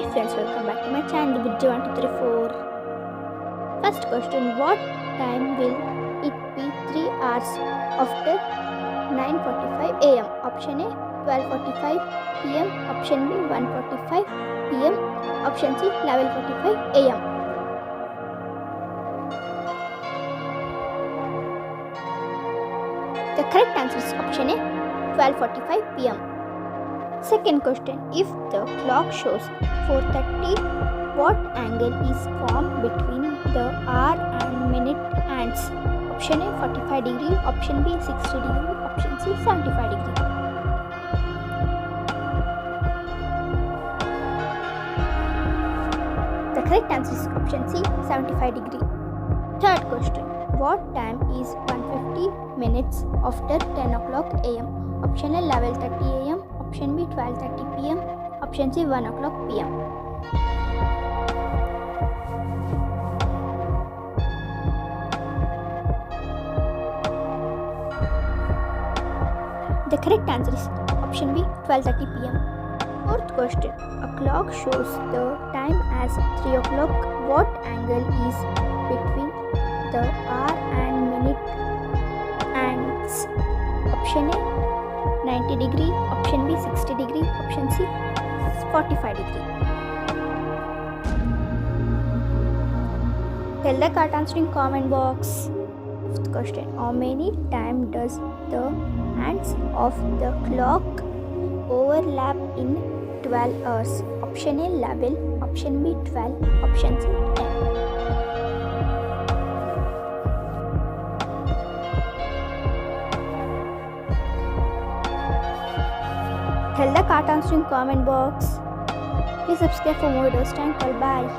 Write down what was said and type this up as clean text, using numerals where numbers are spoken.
Hi friends, welcome back to my channel indubujji 1234. First question, what time will it be 3 hours after 9:45 am? Option A 12:45 pm, option B 1:45 pm, option C 11:45 am. The correct answer is option A 12:45 pm. Second question, if the clock shows 4:30, what angle is formed between the hour and minute hands? Option A 45 degree, option B 60 degree, option C 75 degree. The correct answer is option C 75 degree. Third question, what time is 150 minutes after 10 o'clock am? Option A 11:30 am, option B 12:30 pm, option C 1 o'clock pm. The correct answer is option B 12:30 pm. Fourth question, a clock shows the time as 3 o'clock. What angle is between the hour and minute hands? Option A 90 degree, option B 60 degree, option C 45 degree. Tell the correct answer in comment box. Fifth question, how many times does the hands of the clock overlap in 12 hours? Option A 11, option B 12, option C 10. Tell the correct answer in comment box. Please subscribe for more videos. Thank you. Bye.